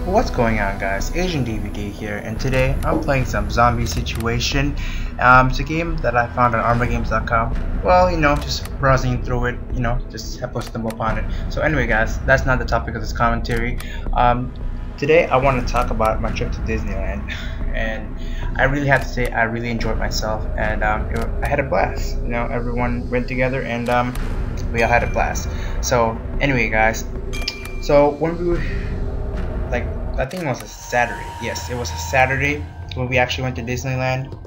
What's going on, guys? AsianDVD here, and today I'm playing some zombie situation. It's a game that I found on armorgames.com. Well, just browsing through it, just happened to stumble upon it. So anyway, guys, that's not the topic of this commentary. Today I want to talk about my trip to Disneyland, and I really have to say I really enjoyed myself, and I had a blast. Everyone went together, and we all had a blast. So anyway, guys, so when we were I think it was a Saturday. Yes, it was a Saturday when we actually went to Disneyland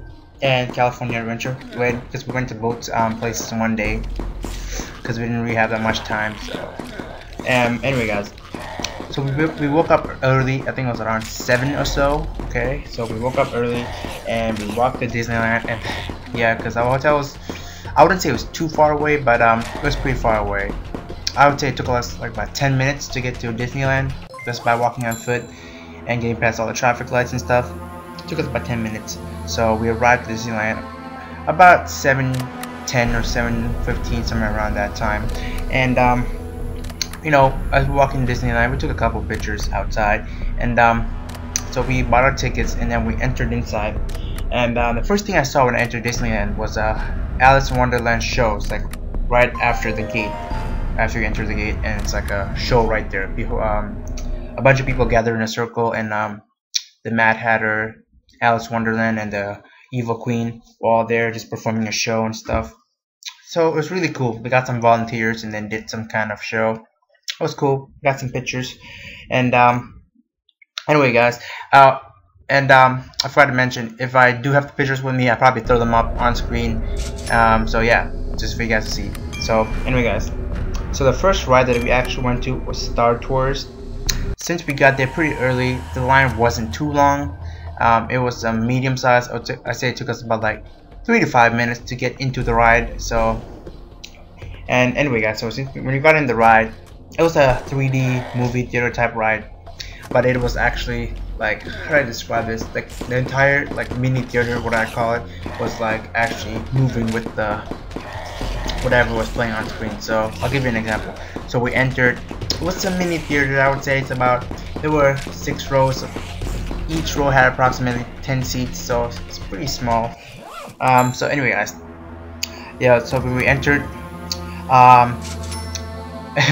and California Adventure. Because we went to both places in one day because we didn't really have that much time. So, anyway, guys, so we woke up early. I think it was around 7 or so. Okay, so we woke up early and we walked to Disneyland. And yeah, because our hotel was, I wouldn't say it was too far away, but it was pretty far away. I would say it took us like about 10 minutes to get to Disneyland just by walking on foot and getting past all the traffic lights and stuff. It took us about 10 minutes. So we arrived at Disneyland about 7:10 or 7:15, somewhere around that time. And as we walked in Disneyland, we took a couple pictures outside, and so we bought our tickets and then we entered inside. And the first thing I saw when I entered Disneyland was Alice in Wonderland show. It's like right after the gate. After you enter the gate, and it's like a show right there. People, a bunch of people gathered in a circle, and the Mad Hatter, Alice Wonderland, and the Evil Queen were all there just performing a show and stuff. So it was really cool. We got some volunteers and then did some kind of show. It was cool. Got some pictures, and anyway, guys, I forgot to mention, if I do have the pictures with me, I'll probably throw them up on screen. So yeah, just for you guys to see. So anyway, guys. So the first ride that we actually went to was Star Tours. Since we got there pretty early, the line wasn't too long. It was a medium size. I say it took us about like 3 to 5 minutes to get into the ride. So, and anyway, guys, so when we got in the ride, it was a 3D movie theater type ride, but it was actually like, how do I describe this? Like the entire mini theater, what I call it, was like actually moving with the whatever was playing on screen. So I'll give you an example. So we entered, it was a mini theater. I would say there were 6 rows. Each row had approximately 10 seats, so it's pretty small. So anyway, guys, yeah, so when we entered,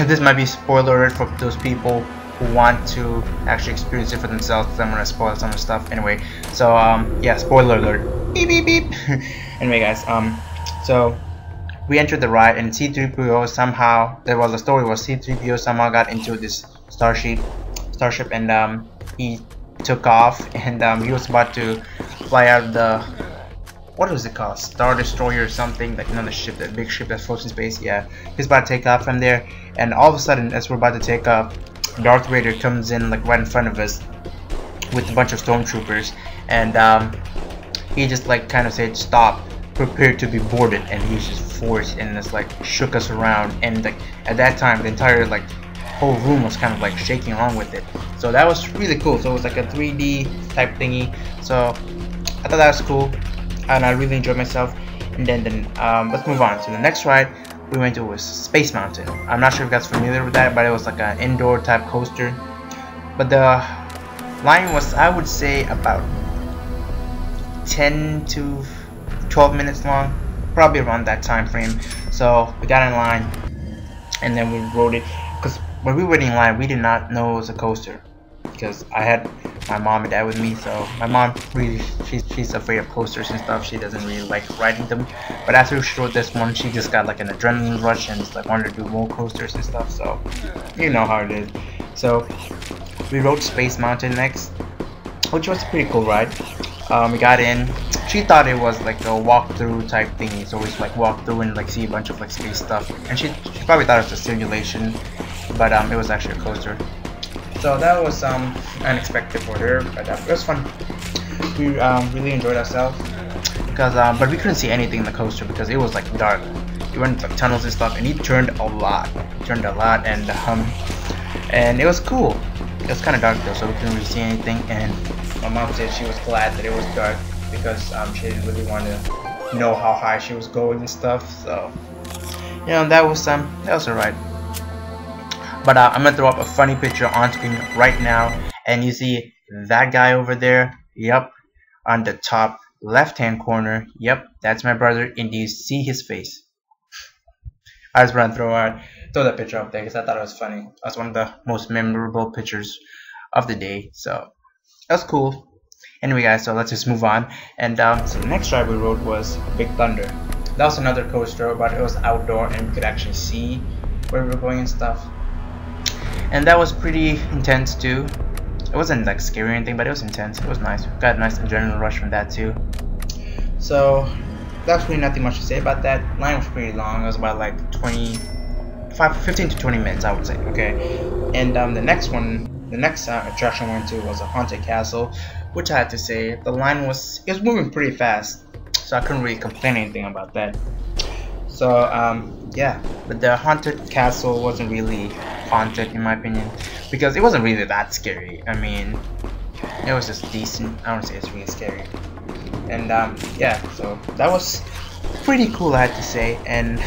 this might be spoiler alert for those people who want to actually experience it for themselves, because I'm gonna spoil some of the stuff anyway. So yeah, spoiler alert, beep beep beep. Anyway, guys, so we entered the ride, and C-3PO somehow, the story was C-3PO somehow got into this starship, and he took off, and he was about to fly out of the, what was it called, Star Destroyer or something, like the ship, that big ship that floats in space. Yeah, he's about to take off from there, and all of a sudden, as we're about to take off, Darth Vader comes in like right in front of us with a bunch of stormtroopers, and he just kind of said, "Stop, prepared to be boarded," and he just forced and just shook us around, and at that time the entire whole room was kind of shaking along with it. So that was really cool. So it was like a 3D type thingy. So I thought that was cool, and I really enjoyed myself. And then let's move on. So the next ride we went to was Space Mountain. I'm not sure if you guys are familiar with that, but it was like an indoor type coaster. But the line was, I would say, about 10 to 12 minutes long, probably around that time frame. So we got in line, and then we rode it. Because when we were in line, we did not know it was a coaster, because I had my mom and dad with me. So my mom really, she's afraid of coasters and stuff. She doesn't really like riding them. But after she rode this one, she just got an adrenaline rush and just wanted to do more coasters and stuff. So you know how it is. So we rode Space Mountain next, which was a pretty cool ride. We got in. She thought it was like a walkthrough type thingy, so we just walk through and see a bunch of space stuff, and she probably thought it was a simulation, but it was actually a coaster. So that was unexpected for her, but it was fun. We really enjoyed ourselves, because but we couldn't see anything in the coaster because it was dark. We went into tunnels and stuff, and he turned a lot. And it was cool. It was kind of dark though, so we couldn't really see anything. And my mom said she was glad that it was dark, because she didn't really want to know how high she was going and stuff. So that was alright. But I'm gonna throw up a funny picture on screen right now, And you see that guy over there, yep, on the top left hand corner, yep, that's my brother. And you see his face. I just want to throw that picture up there because I thought it was funny. That's one of the most memorable pictures of the day, so that's cool. Anyway guys, so let's just move on. And so the next ride we rode was Big Thunder. That was another coaster, but it was outdoor and we could actually see where we were going and stuff. And that was pretty intense too. It wasn't like scary or anything, but it was intense. It was nice. We got a nice adrenaline rush from that too. So that's really nothing much to say about that. Line was pretty long. It was about like 15 to 20 minutes, I would say. Okay. And the next attraction we went to was a haunted castle, which I had to say the line was moving pretty fast, so I couldn't really complain anything about that. So yeah, but the haunted castle wasn't really haunted in my opinion because it wasn't really that scary. I mean, it was just decent. I don't say it's really scary. And yeah, so that was pretty cool, I had to say. And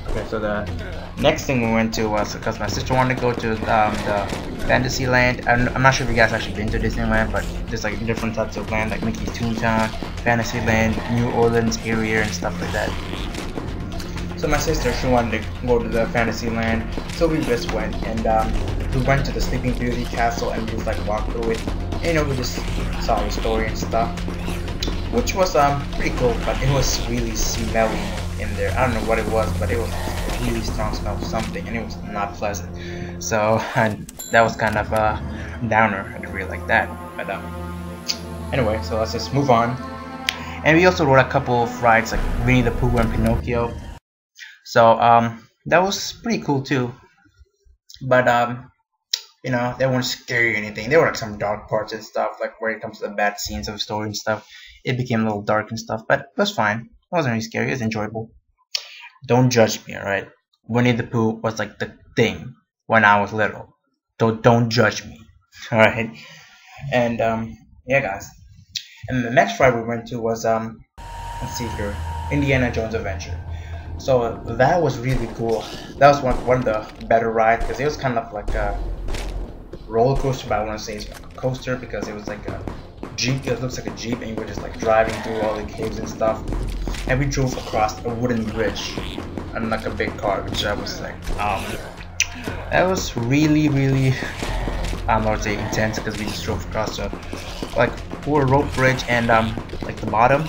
okay, so the next thing we went to was because my sister wanted to go to the Fantasyland. I'm not sure if you guys actually been to Disneyland, but there's like different types of land, like Mickey's Toontown, Fantasyland, New Orleans area, and stuff like that. So my sister, she wanted to go to the Fantasyland, so we just went. And we went to the Sleeping Beauty castle and we just like walked through it. And, you know, we just saw the story and stuff, which was pretty cool, but it was really smelly in there. I don't know what it was, but it was a really strong smell of something, and it was not pleasant. So that was kind of a downer. I didn't really like that. But anyway, so let's just move on. And we also rode a couple of rides like Winnie the Pooh and Pinocchio. So that was pretty cool too. But you know, they weren't scary or anything. There were like some dark parts and stuff, like where it comes to the bad scenes of the story and stuff. It became a little dark and stuff, but it was fine. It wasn't really scary. It was enjoyable. Don't judge me, alright? Winnie the Pooh was like the thing when I was little. Don't judge me, alright? And yeah, guys. And the next ride we went to was let's see here, Indiana Jones Adventure. So that was really cool. That was one of the better rides because it was kind of like a roller coaster, but I want to say it's like a coaster because it was like a Jeep. It looks like a Jeep, and you were just like driving through all the caves and stuff. And we drove across a wooden bridge on like a big car, which I was like, that was really I would say intense because we just drove across a like poor rope bridge, and like the bottom,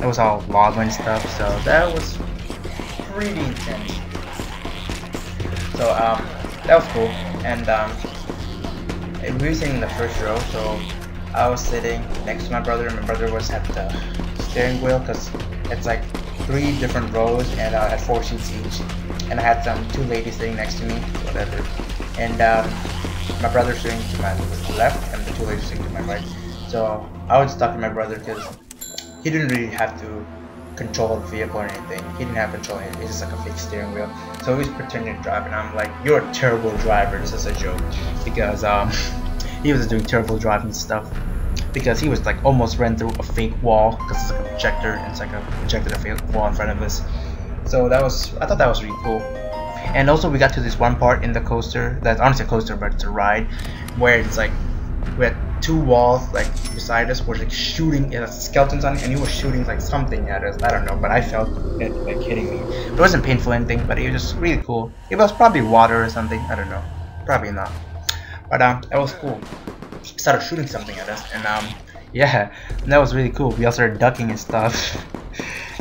it was all lava and stuff. So that was pretty intense. So that was cool. And we were sitting in the first row, so I was sitting next to my brother, and my brother was at the steering wheel because it's like 3 different rows and at 4 seats each. And I had two ladies sitting next to me, whatever. And my brother sitting to my left, and the 2 ladies sitting to my right. So I was stuck to my brother because he didn't really have to control the vehicle or anything. He didn't have control. It's just like a fake steering wheel. So he was pretending to drive, and I'm like, "You're a terrible driver." This is a joke because he was doing terrible driving stuff because he was like almost ran through a fake wall because it's like a projector, and it's like a projected a fake wall in front of us. So I thought that was really cool. And also we got to this one part in the coaster that's honestly a coaster, but it's a ride where it's like we had 2 walls like beside us were like shooting skeletons on it, and he was shooting like something at us. I don't know, but I felt it like hitting me. It wasn't painful or anything, but it was just really cool. It was probably water or something. I don't know, probably not. But that was cool. He started shooting something at us, and yeah, that was really cool. We all started ducking and stuff.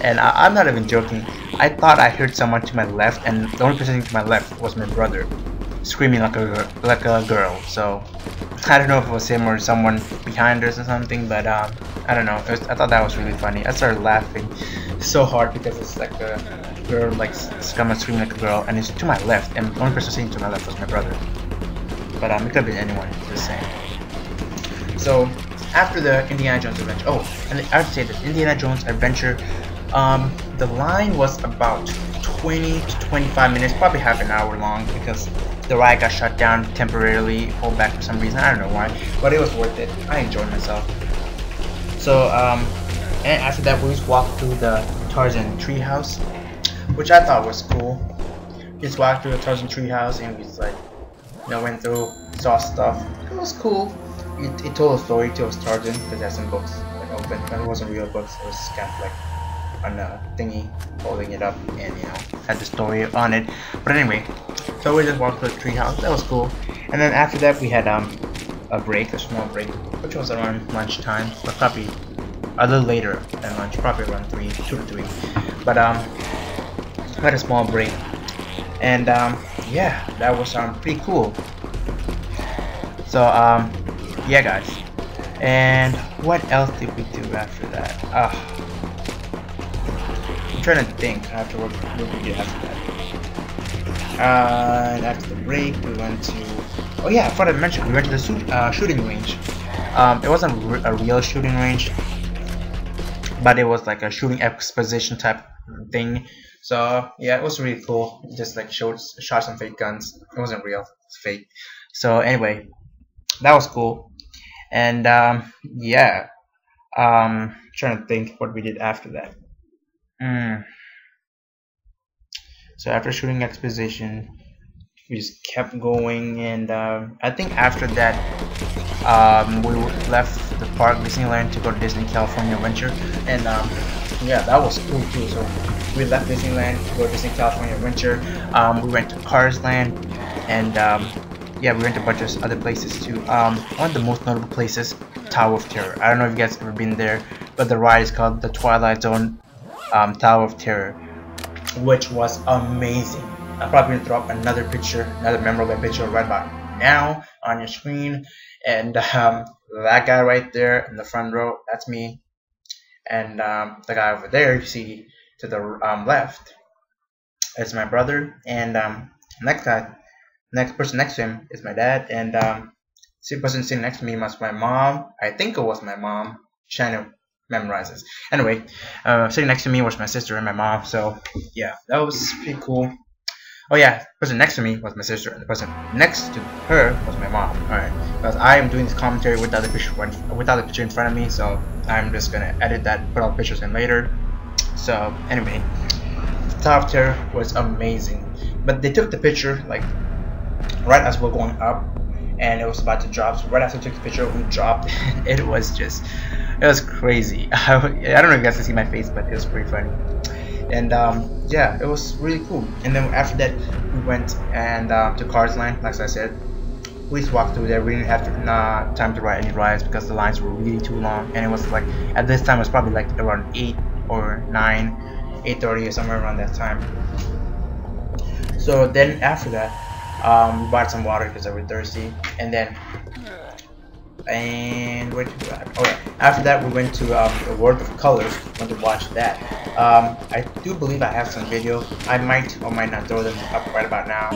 And I'm not even joking. I thought I heard someone to my left, and the only person to my left was my brother, screaming like a girl. So I don't know if it was him or someone behind us or something, but I don't know. I thought that was really funny. I started laughing so hard because it's like a girl like screaming like a girl, and it's to my left, and the only person sitting to my left was my brother. But it could have been anyone. It's the same. So after the Indiana Jones Adventure, and I have to say this, Indiana Jones Adventure, the line was about 20 to 25 minutes, probably half an hour long, because the ride got shut down temporarily, pulled back for some reason. I don't know why, but it was worth it. I enjoyed myself. So and after that we just walked through the Tarzan treehouse, which I thought was cool. Just walked through the Tarzan treehouse, and we just like, you know, went through saw stuff. It was cool. It told a story to us Tarzan because it had some books like open, but it wasn't real books. It was kind of like on a thingy, holding it up, and had the story on it. But anyway, so we just walked to the treehouse. That was cool. And then after that, we had a break, a small break, which was around lunchtime, but probably a little later than lunch, probably around 2 to 3. But we had a small break, and yeah, that was pretty cool. So yeah, guys. And what else did we do after that? I'm trying to think after what we did after that. And after the break, we went to. Oh yeah, I forgot to mention, we went to the shooting range. It wasn't a real shooting range, but it was like a shooting exposition type thing. So yeah, it was really cool. Just like shot some fake guns. It wasn't real, it's fake. So anyway, that was cool. And yeah, trying to think what we did after that. So after shooting exposition, we just kept going, and I think after that we left the park Disneyland to go to Disney California Adventure, and yeah, that was cool too. So we left Disneyland to go to Disney California Adventure. We went to Cars Land, and yeah, we went to a bunch of other places too. One of the most notable places, Tower of Terror. I don't know if you guys have ever been there, but the ride is called the Twilight Zone Tower of Terror, which was amazing. I'm probably gonna throw up another picture, another memorable picture right about now on your screen. And that guy right there in the front row, that's me. And the guy over there, you see to the left, is my brother. And next person next to him is my dad. And the person sitting next to me was my mom. I think it was my mom. Trying to memorize this. Anyway, sitting next to me was my sister and my mom. So yeah, that was pretty cool. Oh yeah, the person next to me was my sister, and the person next to her was my mom. Alright, because I am doing this commentary without the picture in front of me, so I'm just gonna edit that, put all the pictures in later. So anyway, Tower of Terror was amazing, but they took the picture like right as we're going up, and it was about to drop. So right after we took the picture, we dropped. It was crazy. I don't know if you guys can see my face, but it was pretty funny. And yeah, it was really cool. And then after that, we went and to Cars Land, like I said. We just walked through there. We didn't have time to ride any rides because the lines were really too long. And it was like, at this time, it was probably like around 8 or 9, 8:30 or somewhere around that time. So then after that, we bought some water because we were thirsty. And then, where did we go? Oh yeah, after that we went to the World of Colors. Went to watch that. I do believe I have some video. I might or might not throw them up right about now.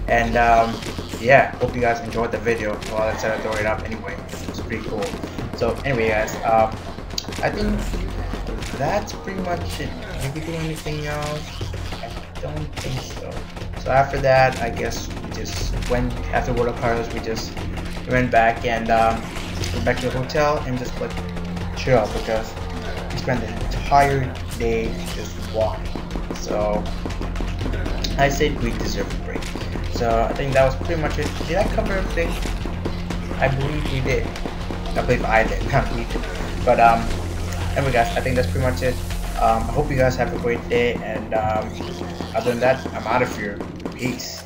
And yeah, hope you guys enjoyed the video. Well, I said I throw it up anyway. It's pretty cool. So anyway, guys, I think that's pretty much it. Did we do anything else? I don't think so. So after that, I guess we just went, after World of Colors, we just went back and went back to the hotel and just like chill, because we spent the entire day just walking. So I said we deserve a break. So I think that was pretty much it. Did I cover everything? I believe we did. I believe I did, not we did. But anyway guys, I think that's pretty much it. I hope you guys have a great day, and other than that, I'm out of here. Peace.